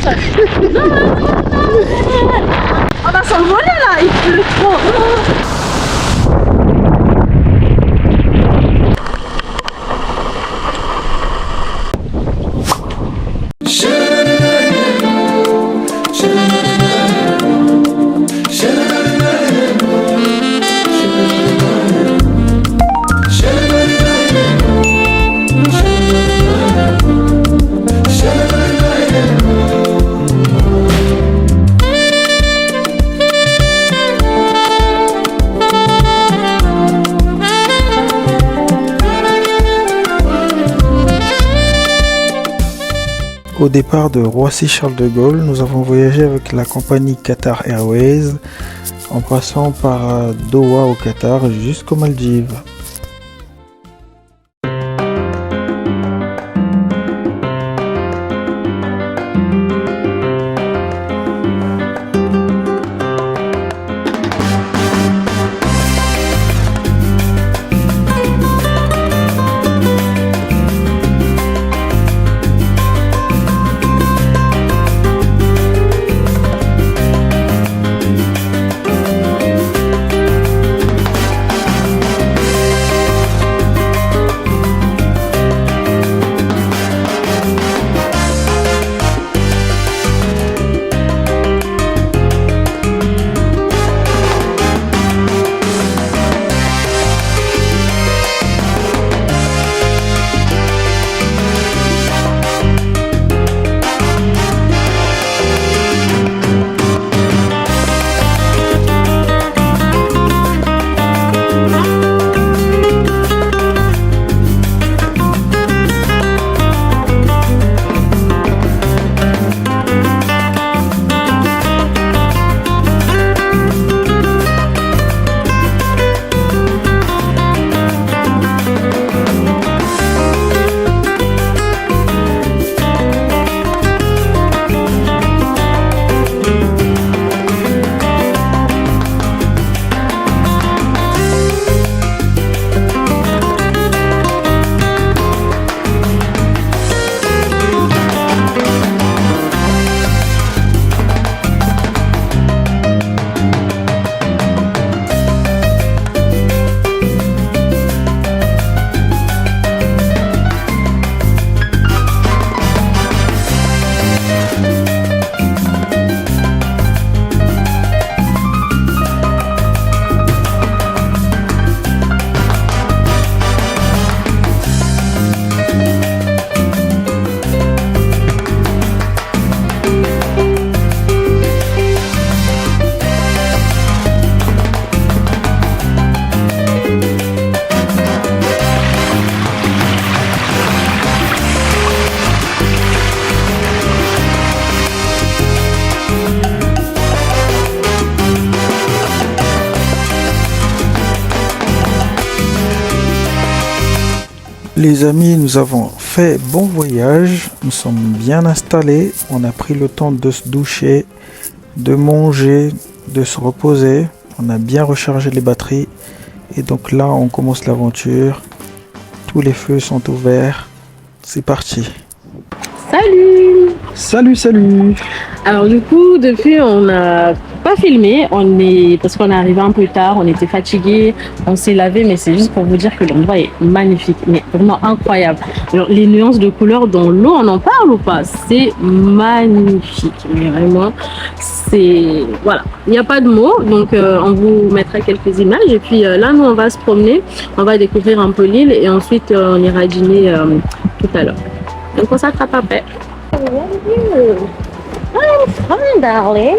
On va s'envoler là, il pleut trop. Au départ de Roissy-Charles de Gaulle, nous avons voyagé avec la compagnie Qatar Airways en passant par Doha au Qatar jusqu'aux Maldives. Les amis, nous avons fait bon voyage, nous sommes bien installés, on a pris le temps de se doucher, de manger, de se reposer, on a bien rechargé les batteries et donc là on commence l'aventure, tous les feux sont ouverts, c'est parti. Salut! Salut! Alors du coup, depuis on n'a pas filmé, parce qu'on est arrivé un peu tard, on était fatigués, on s'est lavé, mais c'est juste pour vous dire que l'endroit est magnifique, mais vraiment incroyable. Alors, les nuances de couleurs dans l'eau, on en parle ou pas? C'est magnifique, mais vraiment, c'est... Voilà, il n'y a pas de mots, donc on vous mettra quelques images, et puis là, nous, on va se promener, on va découvrir un peu l'île, et ensuite, on ira dîner tout à l'heure. Donc, on s'attrape après. I'm fine, darling.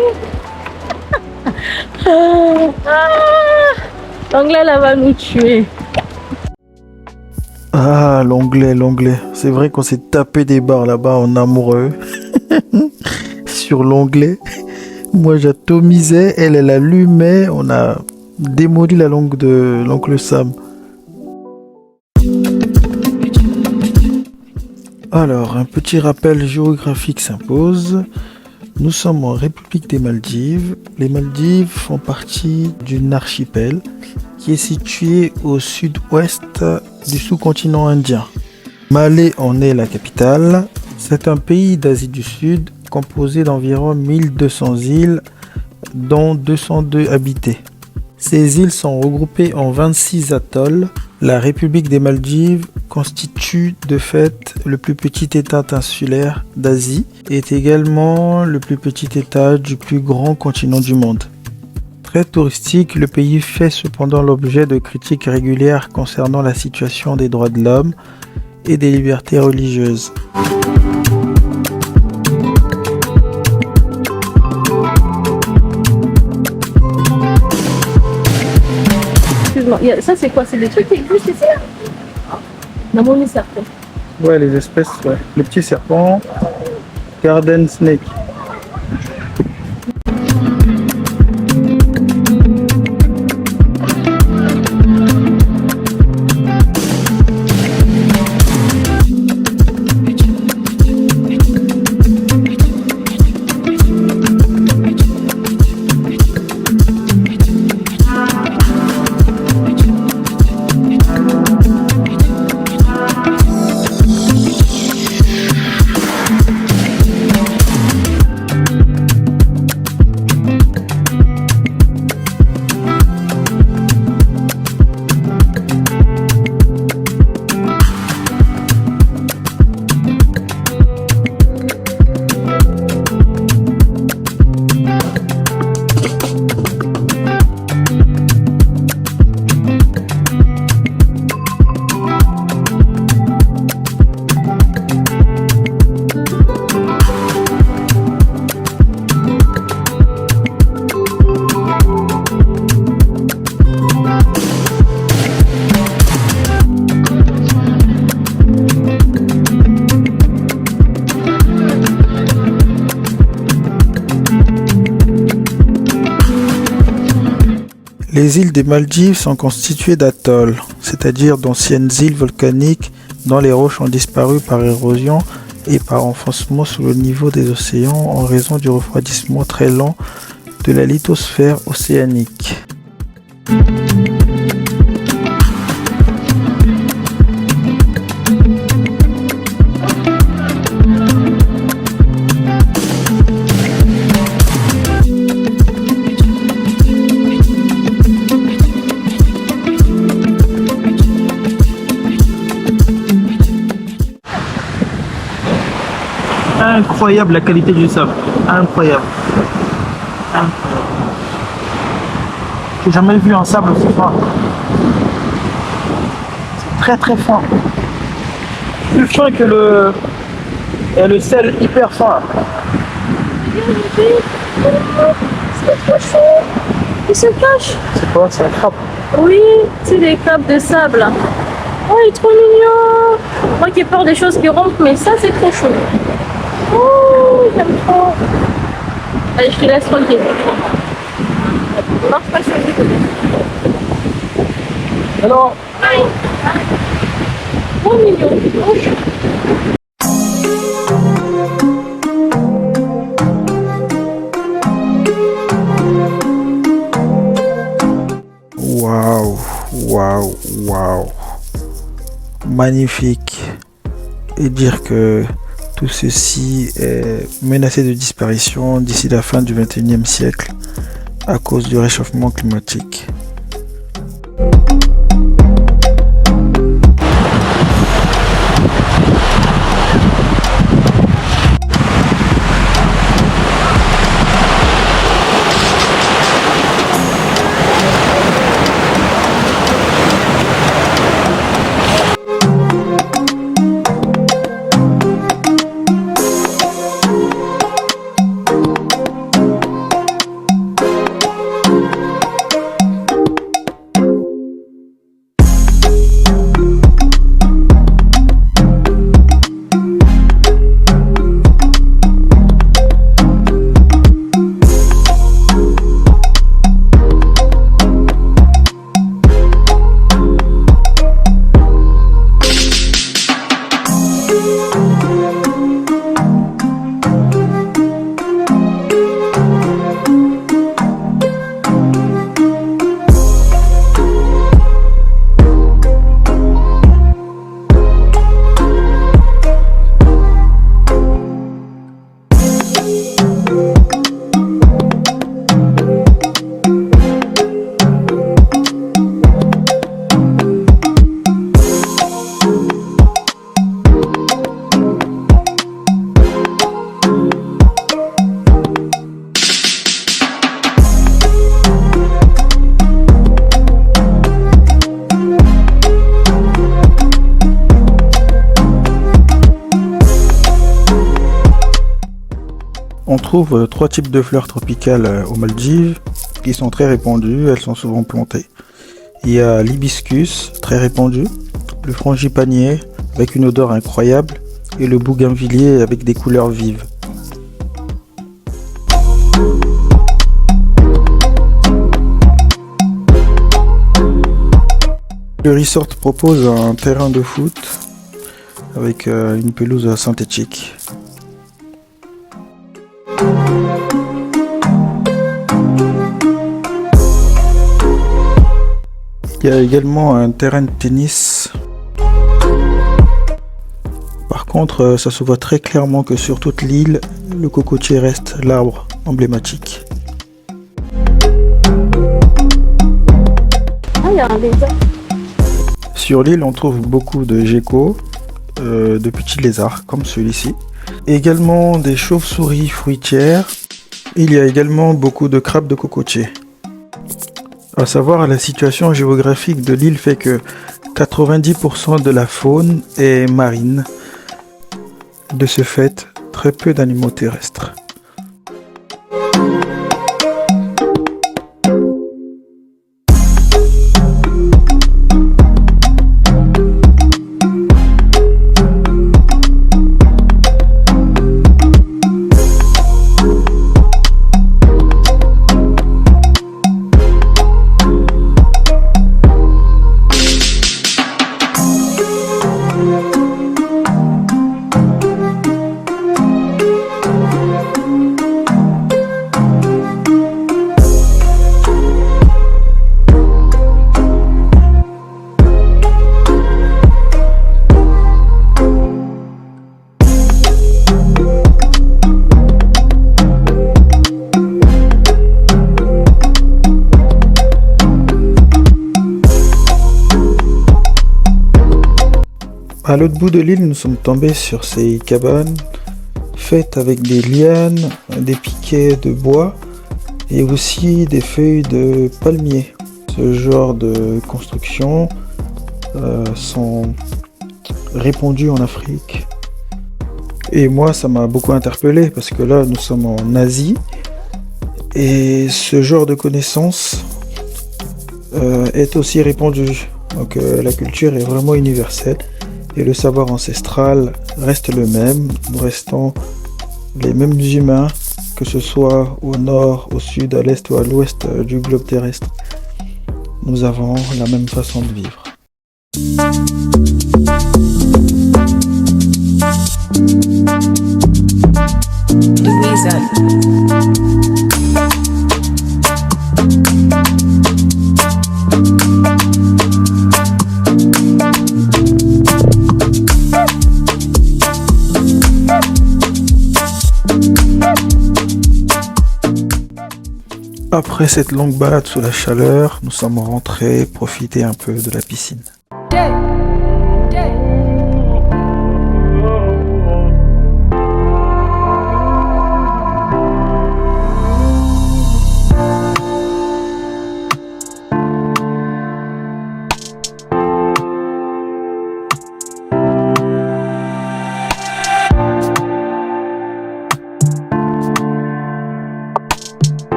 L'anglais là va nous tuer. Ah, l'onglet. C'est vrai qu'on s'est tapé des barres là-bas en amoureux. Sur l'onglet. Moi j'atomisais, elle allumait. On a démoli la langue de l'oncle Sam. Alors, un petit rappel géographique s'impose. Nous sommes en République des Maldives. Les Maldives font partie d'une archipel qui est située au sud-ouest du sous-continent indien. Malé en est la capitale. C'est un pays d'Asie du Sud composée d'environ 1200 îles, dont 202 habitées. Ces îles sont regroupées en 26 atolls. La République des Maldives constitue de fait le plus petit état insulaire d'Asie et est également le plus petit état du plus grand continent du monde. Très touristique, le pays fait cependant l'objet de critiques régulières concernant la situation des droits de l'homme et des libertés religieuses. Excuse-moi, ça c'est quoi? C'est des trucs qui existent ici là? Dans mon serpent. Ouais, les espèces, ouais. Les petits serpents, garden snake. Les îles des Maldives sont constituées d'atolls, c'est-à-dire d'anciennes îles volcaniques dont les roches ont disparu par érosion et par enfoncement sous le niveau des océans en raison du refroidissement très lent de la lithosphère océanique. Incroyable la qualité du sable, incroyable. J'ai jamais vu un sable aussi fin. C'est très très fin. Plus fin que le sel hyper fin. C'est trop chaud. Il se cache. C'est quoi? C'est un crabe. Oui, c'est des crabes de sable. Oh, il est trop mignon. Moi qui ai peur des choses qui rompent, mais ça c'est trop chaud. Oh, j'aime trop. Allez, je te laisse tranquille. Marche pas sur le côté. Alors, Aïe. Trop mignon. Oh, waouh, waouh, waouh. Magnifique. Et dire que tout ceci est menacé de disparition d'ici la fin du XXIe siècle à cause du réchauffement climatique. On trouve trois types de fleurs tropicales aux Maldives qui sont très répandues, elles sont souvent plantées. Il y a l'hibiscus, très répandu, le frangipanier avec une odeur incroyable et le bougainvillier avec des couleurs vives. Le resort propose un terrain de foot avec une pelouse synthétique. Il y a également un terrain de tennis. Par contre, ça se voit très clairement que sur toute l'île, le cocotier reste l'arbre emblématique. Ah, il y a un paysage. Sur l'île, on trouve beaucoup de geckos, de petits lézards comme celui-ci. Également des chauves-souris fruitières. Il y a également beaucoup de crabes de cocotier. À savoir, la situation géographique de l'île fait que 90% de la faune est marine. De ce fait, très peu d'animaux terrestres. À l'autre bout de l'île, nous sommes tombés sur ces cabanes faites avec des lianes, des piquets de bois et aussi des feuilles de palmier. Ce genre de constructions sont répandues en Afrique. Et moi, ça m'a beaucoup interpellé parce que là, nous sommes en Asie et ce genre de connaissances est aussi répandu. Donc la culture est vraiment universelle. Et le savoir ancestral reste le même, nous restons les mêmes humains, que ce soit au nord, au sud, à l'est ou à l'ouest du globe terrestre. Nous avons la même façon de vivre. Louisa. Après cette longue balade sous la chaleur, nous sommes rentrés profiter un peu de la piscine.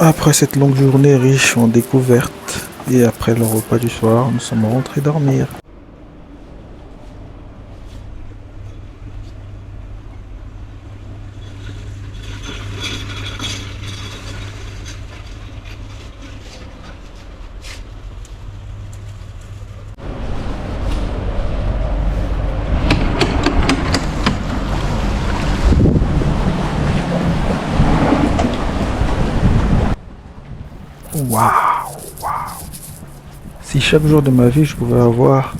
Après cette longue journée riche en découvertes et après le repas du soir, nous sommes rentrés dormir. Waouh, waouh. Si chaque jour de ma vie je pouvais avoir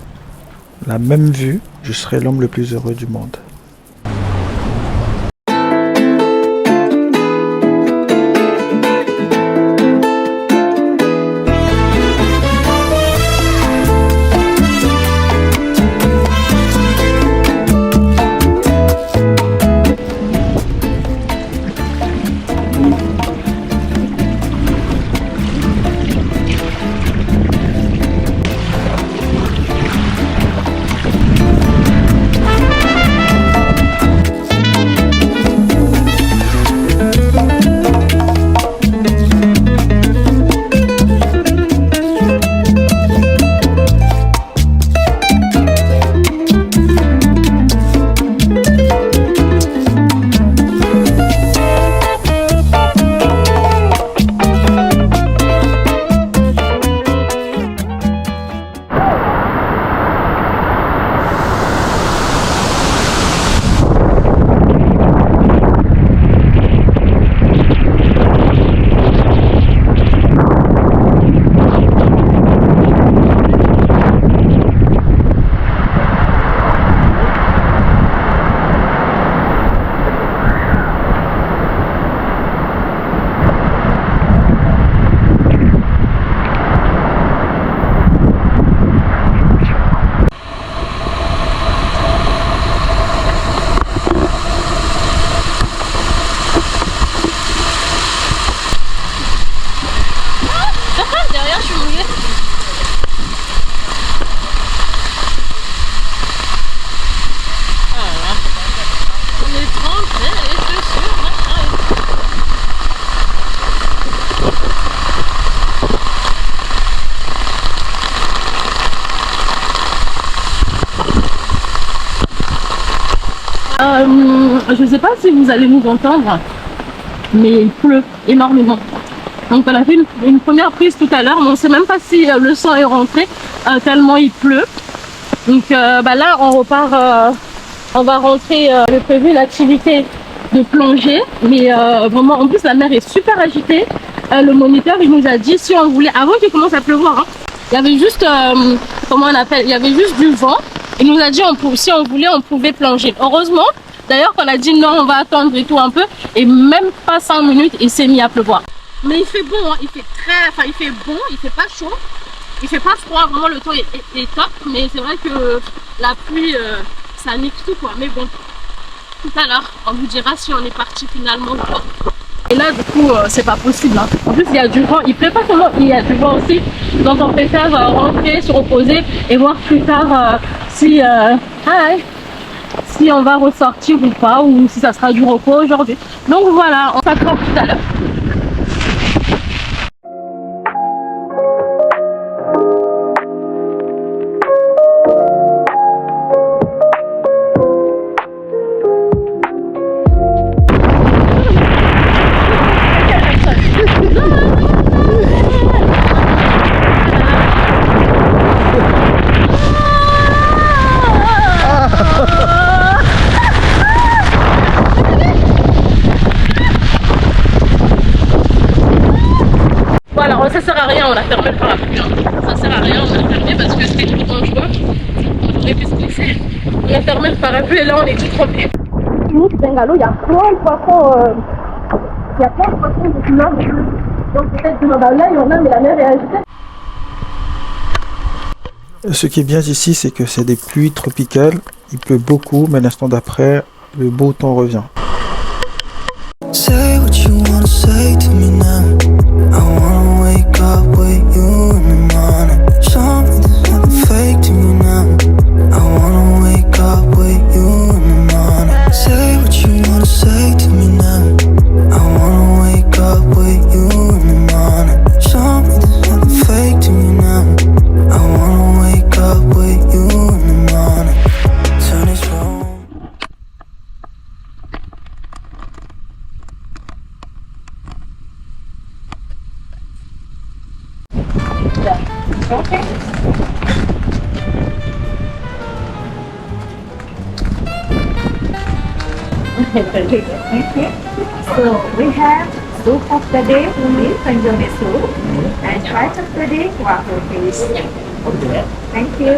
la même vue, je serais l'homme le plus heureux du monde. Derrière, je suis mouillée. Voilà. On est trempés, les chaussures, machin. Je sais pas si vous allez nous entendre, mais il pleut énormément. Donc on a fait une première prise tout à l'heure, mais on ne sait même pas si le sang est rentré, tellement il pleut. Donc là on repart, on va rentrer, le prévu l'activité de plongée, mais vraiment en plus la mer est super agitée. Le moniteur il nous a dit si on voulait, avant qu'il commence à pleuvoir, hein, il y avait juste, comment on appelle, il y avait juste du vent. Il nous a dit si on voulait on pouvait plonger. Heureusement d'ailleurs qu'on a dit non on va attendre et tout un peu, et même pas 5 minutes il s'est mis à pleuvoir. Mais il fait bon, hein. Il fait il fait bon, il fait pas chaud, il fait pas froid, vraiment le temps est top, mais c'est vrai que la pluie, ça nique tout quoi, mais bon, tout à l'heure, on vous dira si on est parti finalement ou pas. Et là du coup, c'est pas possible, hein. En plus il y a du vent, il pleut pas seulement, il y a du vent aussi, donc on préfère rentrer, se reposer et voir plus tard si on va ressortir ou pas, ou si ça sera du repos aujourd'hui. Donc voilà, on s'attrape tout à l'heure. Voilà, ça sert à rien, on a fermé le parapluie. Ça sert à rien, on a fermé parce que c'était trop dangereux. On aurait pu se glisser. On a fermé le parapluie et là on est tout trempé. Nous, Bengalo, il y a plein de poissons. Il y a plein de poissons de couleurs. Donc peut-être que là il y en a, mais la mer est agitée. Ce qui est bien ici, c'est que c'est des pluies tropicales. Il pleut beaucoup, mais l'instant d'après, le beau temps revient. Say what you wanna say to me now. I wanna wake up with you in the morning. Show me there's nothing fake to you now. I wanna wake up with you in the morning. Say what you wanna say to me now. I wanna wake up with you in the morning. Show me there's nothing fake to you now. I wanna wake up with you in the morning. Turn this room. Okay. So we have soup of the day will be tandoori soup and rice of the day waffle please. Thank you.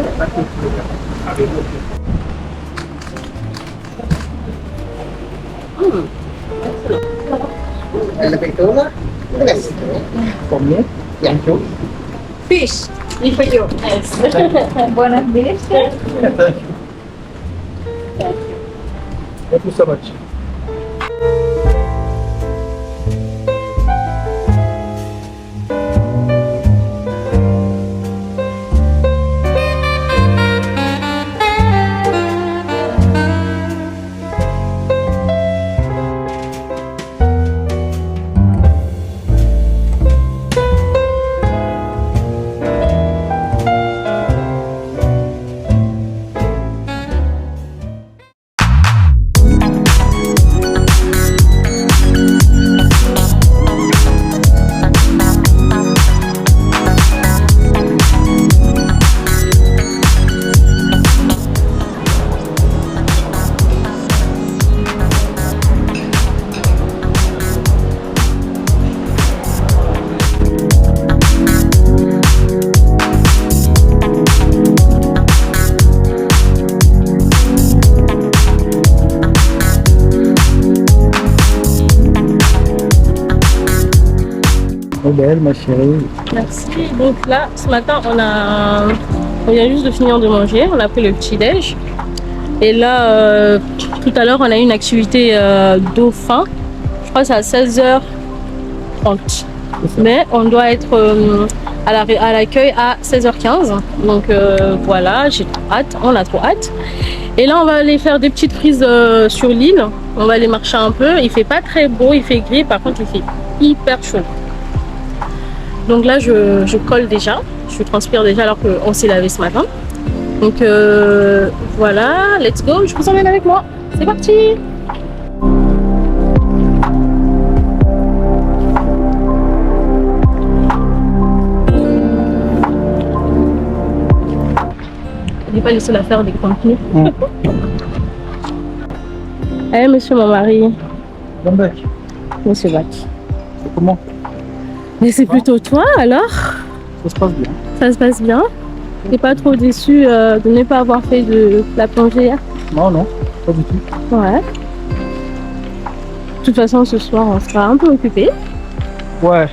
Fish. Il faut you. Yes. Bon appétit. Thank you so much. Belle, ma chérie. Merci. Donc là, ce matin, on vient juste de finir de manger. On a pris le petit déj. Et là, tout à l'heure, on a eu une activité dauphin. Je crois que c'est à 16h30. Mais on doit être à l'accueil à 16h15. Donc voilà, j'ai trop hâte. On a trop hâte. Et là, on va aller faire des petites prises sur l'île. On va aller marcher un peu. Il fait pas très beau, il fait gris. Par contre, il fait hyper chaud. Donc là, je colle déjà, je transpire déjà alors qu'on s'est lavé ce matin. Donc voilà, let's go, je vous emmène avec moi. C'est parti! Je n'ai pas laissé la faire des contenus. Eh, monsieur mon mari. Come back. Monsieur Bach. C'est comment? Mais c'est plutôt toi alors? Ça se passe bien. Ça se passe bien? T'es pas trop déçu de ne pas avoir fait de la plongée hier? Non, non, pas du tout. Ouais. De toute façon, ce soir, on sera un peu occupé. Ouais.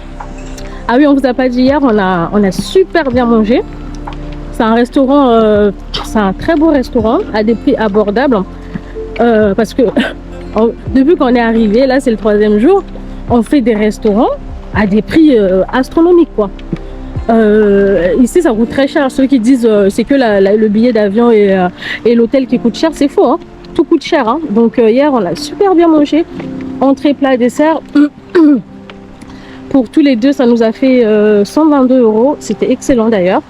Ah oui, on vous a pas dit hier, on a super bien mangé. C'est un restaurant, c'est un très beau restaurant à des prix abordables. Parce que depuis qu'on est arrivé, là c'est le 3e jour, on fait des restaurants à des prix astronomiques quoi. Ici ça coûte très cher. Ceux qui disent c'est que le billet d'avion et l'hôtel qui coûte cher, c'est faux hein. Tout coûte cher hein. Donc hier on a super bien mangé, entrée, plat, dessert. Pour tous les deux ça nous a fait 122 €. C'était excellent d'ailleurs.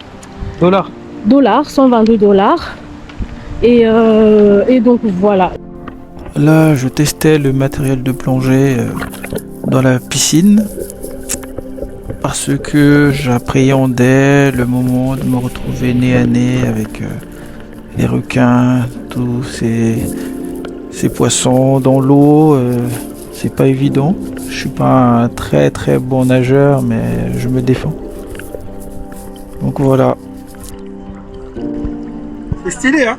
Dollars, 122 $. Et donc voilà. Là je testais le matériel de plongée dans la piscine. Parce que j'appréhendais le moment de me retrouver nez à nez avec les requins, tous ces poissons dans l'eau. C'est pas évident. Je suis pas un très très bon nageur, mais je me défends. Donc voilà. C'est stylé, hein?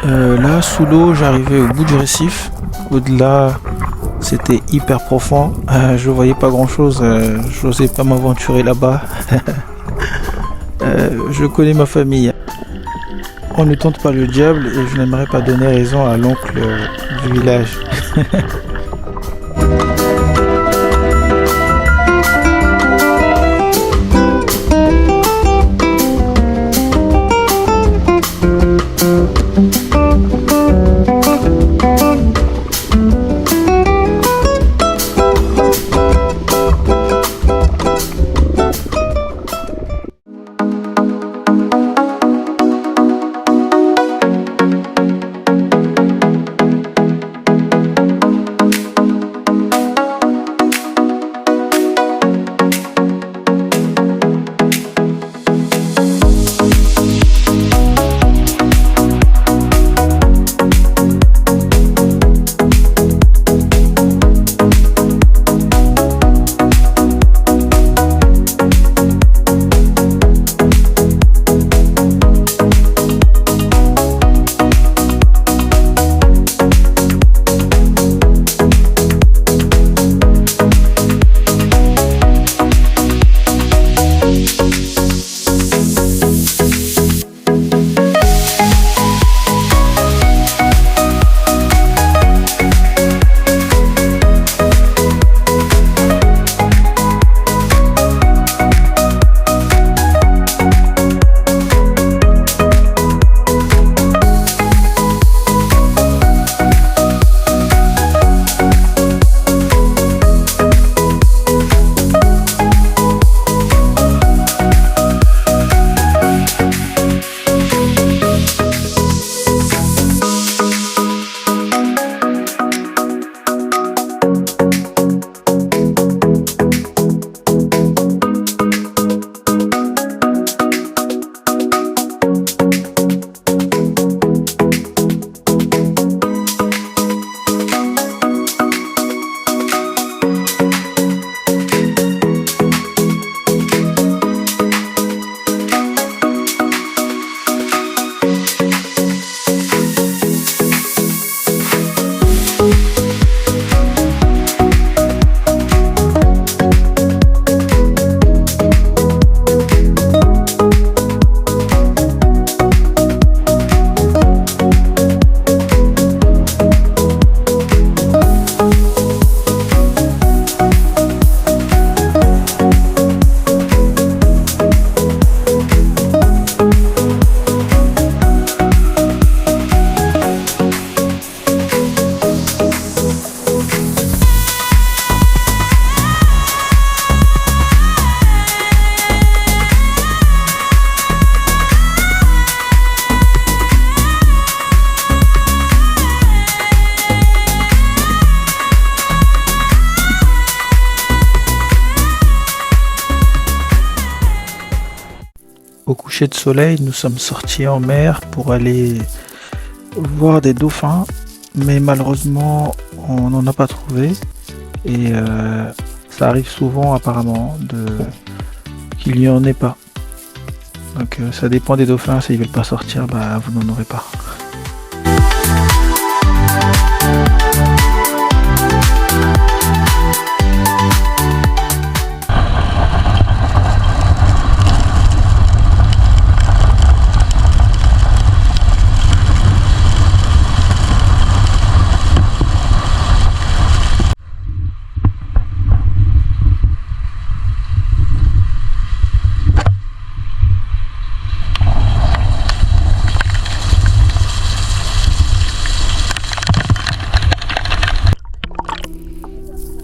Là, sous l'eau, j'arrivais au bout du récif. Au-delà, c'était hyper profond. Je voyais pas grand-chose. J'osais pas m'aventurer là-bas. Je connais ma famille. On ne tente pas le diable et je n'aimerais pas donner raison à l'oncle du village. Au coucher de soleil, nous sommes sortis en mer pour aller voir des dauphins, mais malheureusement, on n'en a pas trouvé. Et ça arrive souvent apparemment qu'il n'y en ait pas. Donc ça dépend des dauphins, s'ils veulent pas sortir, bah vous n'en aurez pas.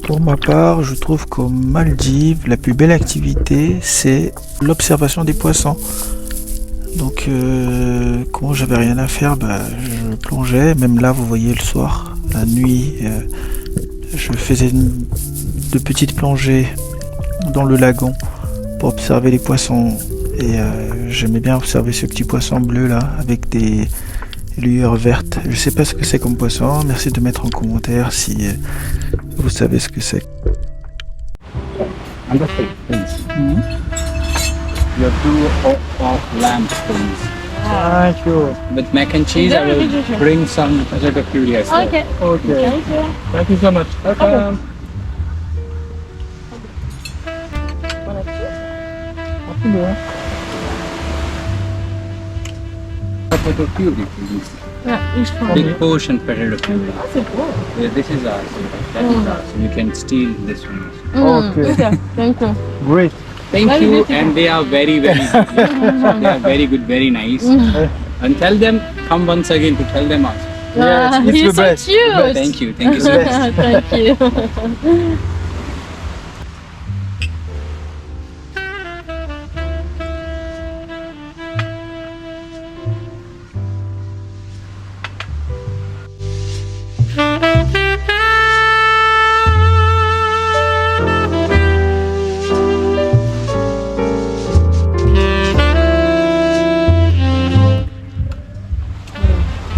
Pour ma part, je trouve qu'aux Maldives, la plus belle activité, c'est l'observation des poissons. Donc, quand j'avais rien à faire, je plongeais. Même là, vous voyez, le soir, la nuit, je faisais de petites plongées dans le lagon pour observer les poissons. Et j'aimais bien observer ce petit poisson bleu là, avec des lueurs vertes. Je sais pas ce que c'est comme poisson. Merci de mettre en commentaire si vous savez ce que c'est. Understood, please. Your two of lamp, please. Thank you. With mac and cheese, I will bring some ratatouille as well. Ok. Okay. Thank you. Thank you so much. Welcome. Ratatouille, please. Big portion ratatouille. Yeah, this is ours. That is ours. You can steal this one. Okay. Okay. Thank you. Great. Thank Very you, beautiful. and they are very, very good. They are very good, very nice. And tell them, come once again to tell them us. Yes, it's You're the so best. cute. Thank you so much. Thank you.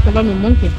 Ça va me manquer.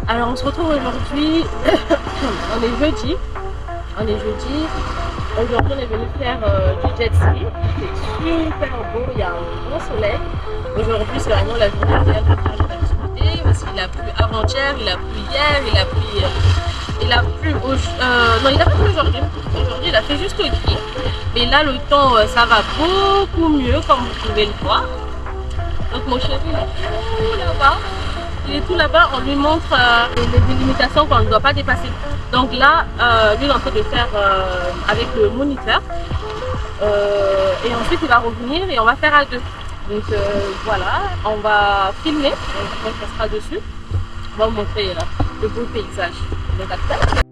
Alors on se retrouve aujourd'hui, on est jeudi. Aujourd'hui on est venu faire du jet ski. C'est super beau, il y a un bon soleil. Aujourd'hui c'est vraiment la journée idéale pour faire des activités parce qu'il a plu avant-hier, il a plu hier, il a plu non il a pas plu aujourd'hui. Aujourd'hui il a fait juste gris. Mais là le temps ça va beaucoup mieux comme vous pouvez le voir. Donc mon chéri il est tout là-bas. Il est tout là-bas, on lui montre les délimitations qu'on ne doit pas dépasser. Donc là, lui il est en train de faire avec le moniteur. Et ensuite il va revenir et on va faire à deux. Donc voilà, on va filmer, on sera dessus. On va vous montrer le beau paysage. Donc à tout à l'heure.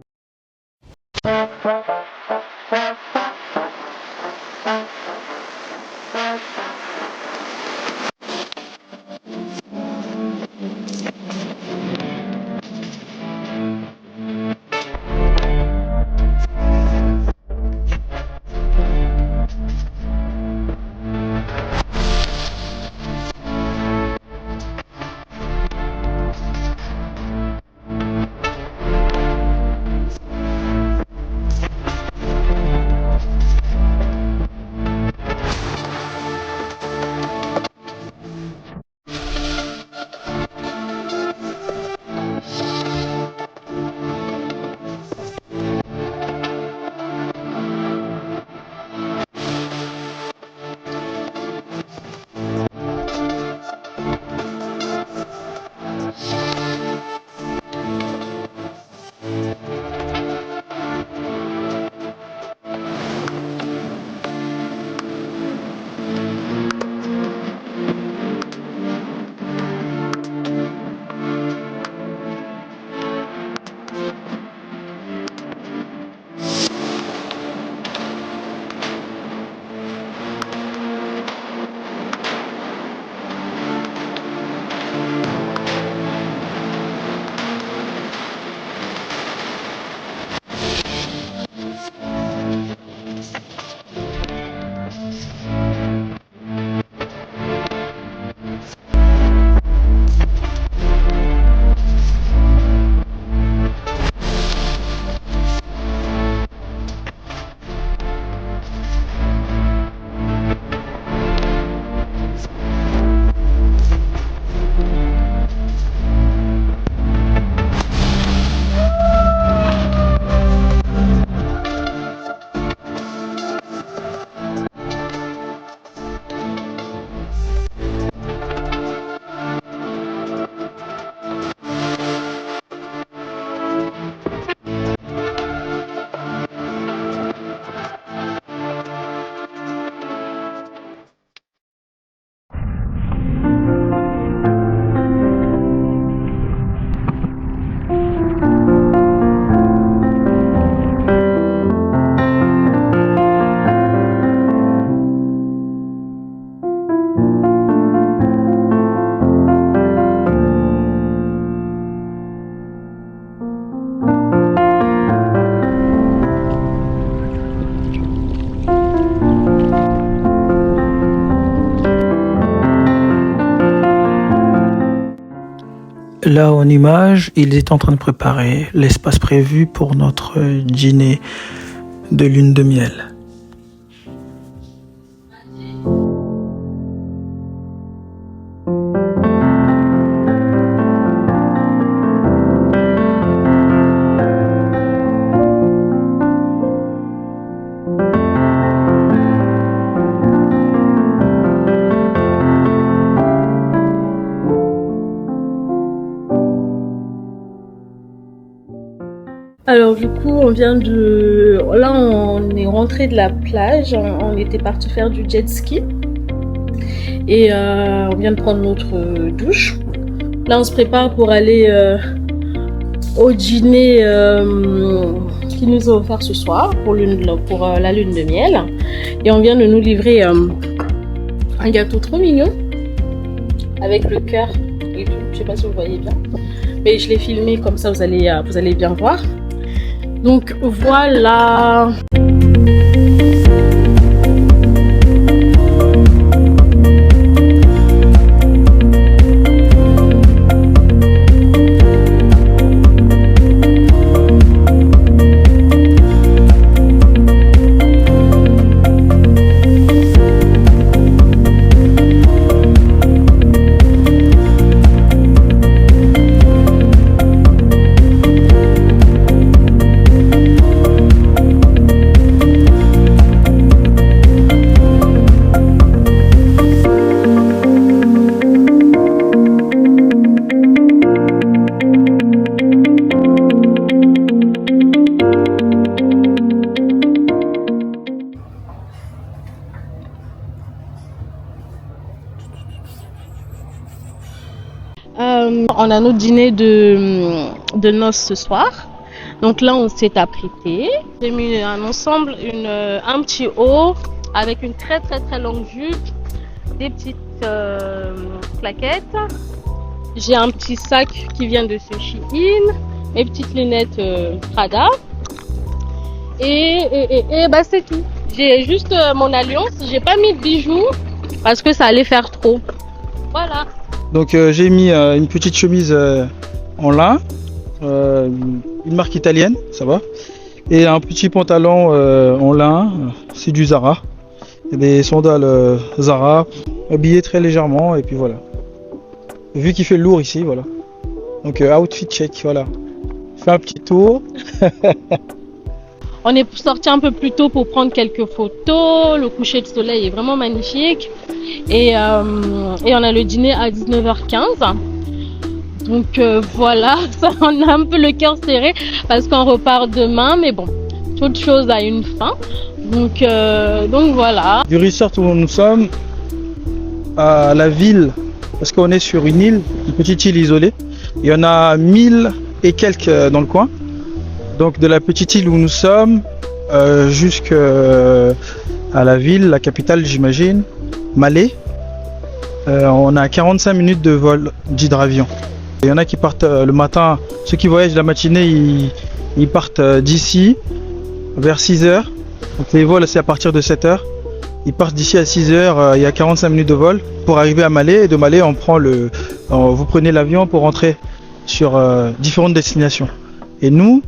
Là, en image, ils étaient en train de préparer l'espace prévu pour notre dîner de lune de miel. Alors du coup, là on est rentré de la plage, on était parti faire du jet ski et on vient de prendre notre douche. Là on se prépare pour aller au dîner qui nous est offert ce soir pour la lune de miel, et on vient de nous livrer un gâteau trop mignon avec le cœur et tout. Je sais pas si vous voyez bien, mais je l'ai filmé comme ça vous allez bien voir. Donc voilà. On a notre dîner de noces ce soir. Donc là, on s'est apprêté. J'ai mis un ensemble, un petit haut avec une très très très longue jupe, des petites claquettes. J'ai un petit sac qui vient de ce Shein, mes petites lunettes Prada. Et bah c'est tout. J'ai juste mon alliance. J'ai pas mis de bijoux parce que ça allait faire trop. Voilà. Donc j'ai mis une petite chemise en lin, une marque italienne, ça va, et un petit pantalon en lin, c'est du Zara, et des sandales Zara, habillé très légèrement, et puis voilà. Vu qu'il fait lourd ici, voilà. Donc outfit check, voilà. Fais un petit tour. On est sorti un peu plus tôt pour prendre quelques photos. Le coucher de soleil est vraiment magnifique. Et on a le dîner à 19h15. Donc voilà, ça, on a un peu le cœur serré parce qu'on repart demain. Mais bon, toute chose a une fin. Donc voilà. Du resort où nous sommes, à la ville, parce qu'on est sur une île, une petite île isolée. Il y en a 1000 et quelques dans le coin. Donc de la petite île où nous sommes jusqu'à la ville, la capitale j'imagine, Malé, on a 45 minutes de vol d'hydravion. Il y en a qui partent le matin, ceux qui voyagent la matinée, ils partent d'ici vers 6h. Donc les vols c'est à partir de 7h. Ils partent d'ici à 6h, il y a 45 minutes de vol pour arriver à Malé. Et de Malé vous prenez l'avion pour rentrer sur différentes destinations. Et nous,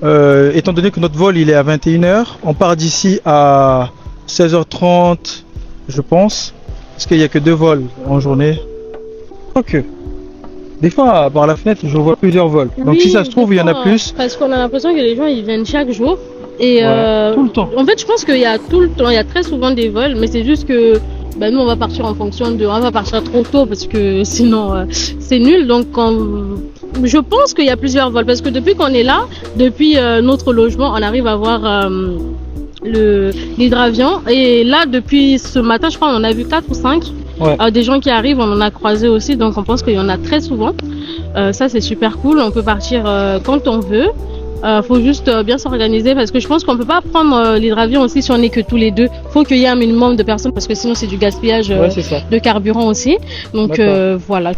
étant donné que notre vol il est à 21h, on part d'ici à 16h30 je pense, parce qu'il n'y a que 2 vols en journée. Ok. Des fois par la fenêtre je vois plusieurs vols, donc oui, si ça se trouve il y en a plus. Parce qu'on a l'impression que les gens ils viennent chaque jour et tout le temps. En fait je pense qu'il y a tout le temps, il y a très souvent des vols, mais c'est juste que nous on va partir en fonction on va partir trop tôt parce que sinon c'est nul. Donc je pense qu'il y a plusieurs vols parce que depuis qu'on est là, depuis notre logement, on arrive à voir l'hydravion. Et là, depuis ce matin, je crois qu'on en a vu 4 ou 5. Ouais. Des gens qui arrivent, on en a croisé aussi, donc on pense qu'il y en a très souvent. Ça, c'est super cool. On peut partir quand on veut. Faut juste bien s'organiser parce que je pense qu'on peut pas prendre l'hydravion aussi si on est que tous les deux. Faut qu'il y ait un minimum de personnes parce que sinon c'est du gaspillage de carburant aussi. Donc voilà.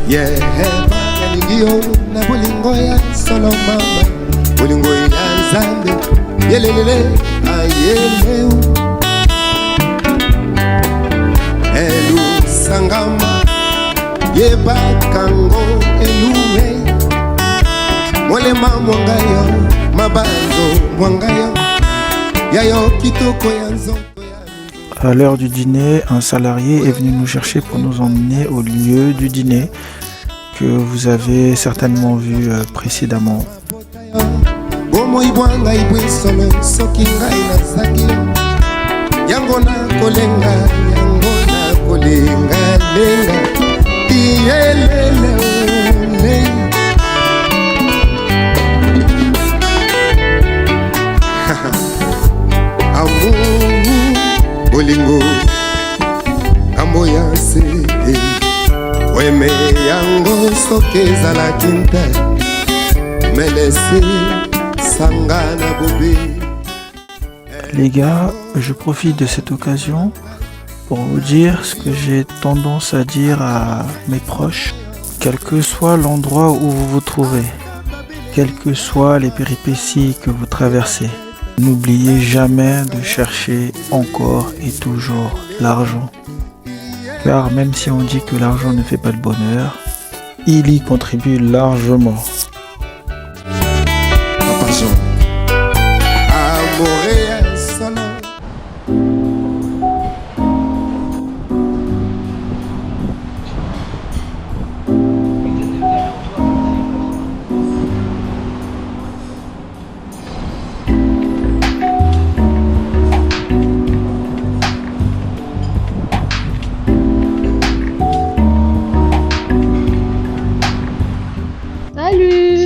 Yeah, ningio na bulingo ya solo mama, bulingo ya zambe, yelelele, ayeleu. Elu sangama yebakango elume molema mwangayo mabanzo mwangayo yayo kitoko ya nzongo. À l'heure du dîner, un salarié est venu nous chercher pour nous emmener au lieu du dîner que vous avez certainement vu précédemment. Bomoi bwanga ibwisolo soki ngai nazaki yango na kolenga lenga iyelele ole amu bolingo kambo ya se weme yango soki ezalaki nte melesi sangana bobe. Les gars, je profite de cette occasion pour vous dire ce que j'ai tendance à dire à mes proches, quel que soit l'endroit où vous vous trouvez, quelles que soient les péripéties que vous traversez. N'oubliez jamais de chercher encore et toujours l'argent. Car même si on dit que l'argent ne fait pas le bonheur, il y contribue largement. Papa Jean, Amoréa solo.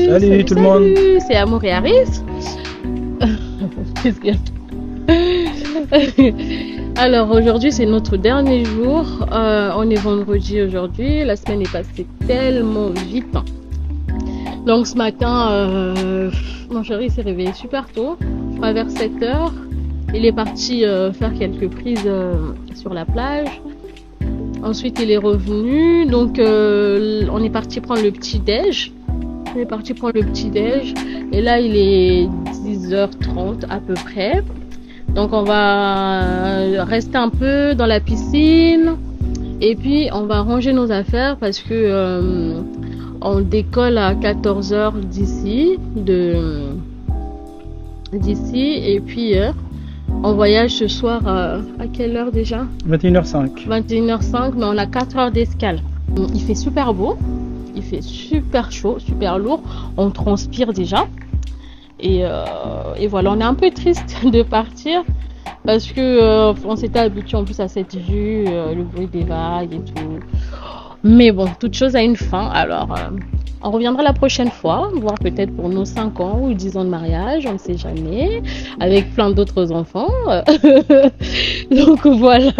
Salut tout le monde. C'est Amour et Aris. Qu'est-ce qu'il y a? Alors aujourd'hui c'est notre dernier jour. On est vendredi aujourd'hui. La semaine est passée tellement vite. Donc ce matin, mon chéri s'est réveillé super tôt, vers 7h. Il est parti faire quelques prises sur la plage. Ensuite il est revenu. Donc on est parti prendre le petit-déj. On est parti prendre le petit-déj et là il est 10h30 à peu près. Donc on va rester un peu dans la piscine et puis on va ranger nos affaires parce que on décolle à 14h d'ici et puis on voyage ce soir à quelle heure déjà? 21h05. 21h05, mais on a 4 heures d'escale. Il fait super beau. Il fait super chaud, super lourd, on transpire déjà et voilà, on est un peu triste de partir parce que on s'était habitué en plus à cette vue, le bruit des vagues et tout, mais bon, toute chose a une fin. Alors on reviendra la prochaine fois, voire peut-être pour nos 5 ans ou 10 ans de mariage, on ne sait jamais, avec plein d'autres enfants. Donc voilà.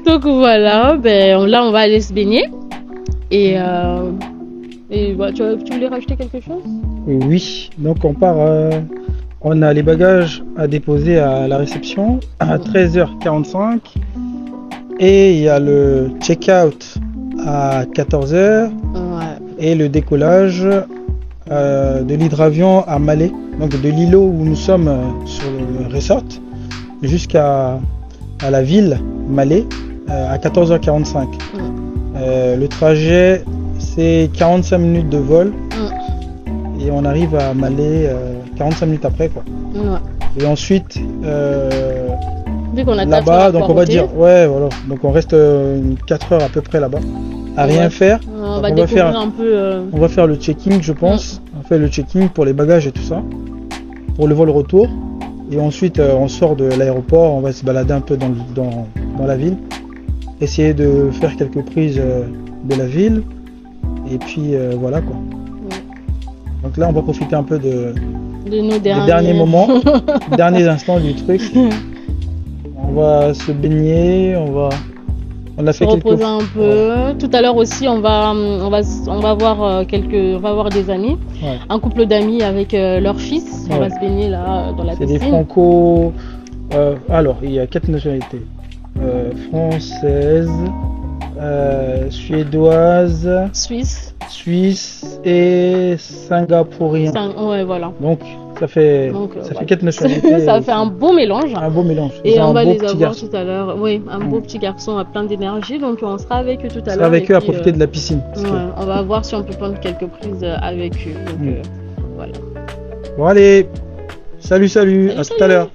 Donc voilà, ben là on va aller se baigner et bah, tu voulais rajouter quelque chose? Oui, donc on part, on a les bagages à déposer à la réception à 13h45 et il y a le check-out à 14h et le décollage de l'hydravion à Malé, donc de l'îlot où nous sommes sur le resort jusqu'à la ville Malé à 14h45. Le trajet c'est 45 minutes de vol et on arrive à Malé 45 minutes après quoi. Et ensuite là-bas, donc on va dire ouais voilà, donc on reste 4 heures à peu près là-bas à rien faire. On va découvrir un peu. On va faire le check-in je pense. On fait le check-in pour les bagages et tout ça, pour le vol retour. Et ensuite on sort de l'aéroport, on va se balader un peu dans la ville, essayer de faire quelques prises de la ville et puis voilà quoi. Donc là on va profiter un peu de nos derniers moments, derniers instants du truc. On va se baigner, on a fait quelques reposer un peu. Tout à l'heure aussi on va voir des amis, un couple d'amis avec leur fils. On va se baigner là dans la piscine. C'est des franco. Alors il y a 4 nationalités française, suédoise, suisse et singapourien. Ouais voilà. Donc Ça fait, Donc, ça fait voilà. 4 nationalités. Ça fait un beau mélange. Un beau mélange. Et Ils ont on un va beau les petit avoir garçon. tout à l'heure. Oui, un beau petit garçon à plein d'énergie. Donc on sera avec eux tout à On sera l'heure. avec et eux à puis, profiter de la piscine. Parce que- ouais, on va voir si on peut prendre quelques prises avec eux. Donc, voilà. Bon allez, salut, à tout à l'heure.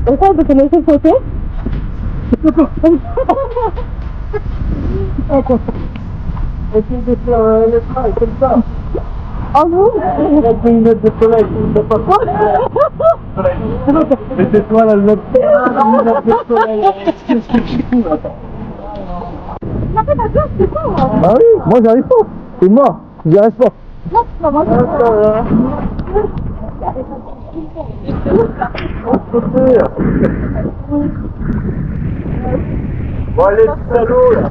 On peut te laisser photo. Ah bon? de soleil, les étoiles, elles me de soleil. Qu'est-ce que tu fous là? Bah oui, moi j'arrive pas. C'est mort, j'y arrive pas. Bon allez, petit salaud là.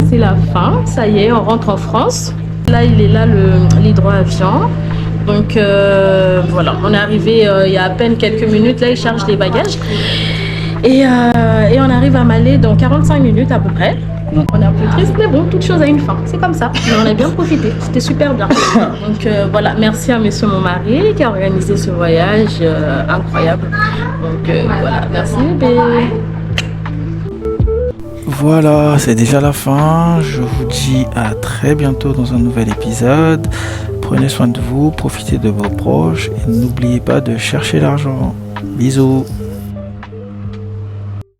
C'est la fin, ça y est, on rentre en France. Là, il est là l'hydroavion. Donc voilà, on est arrivé il y a à peine quelques minutes. Là, il charge les bagages. Et on arrive à Malé dans 45 minutes à peu près. On est un peu triste, mais bon, toute chose a une fin. C'est comme ça. Mais on a bien profité. C'était super bien. Donc voilà, merci à monsieur mon mari qui a organisé ce voyage incroyable. Donc voilà, merci bébé. Voilà, c'est déjà la fin. Je vous dis à très bientôt dans un nouvel épisode. Prenez soin de vous, profitez de vos proches et n'oubliez pas de chercher l'argent. Bisous.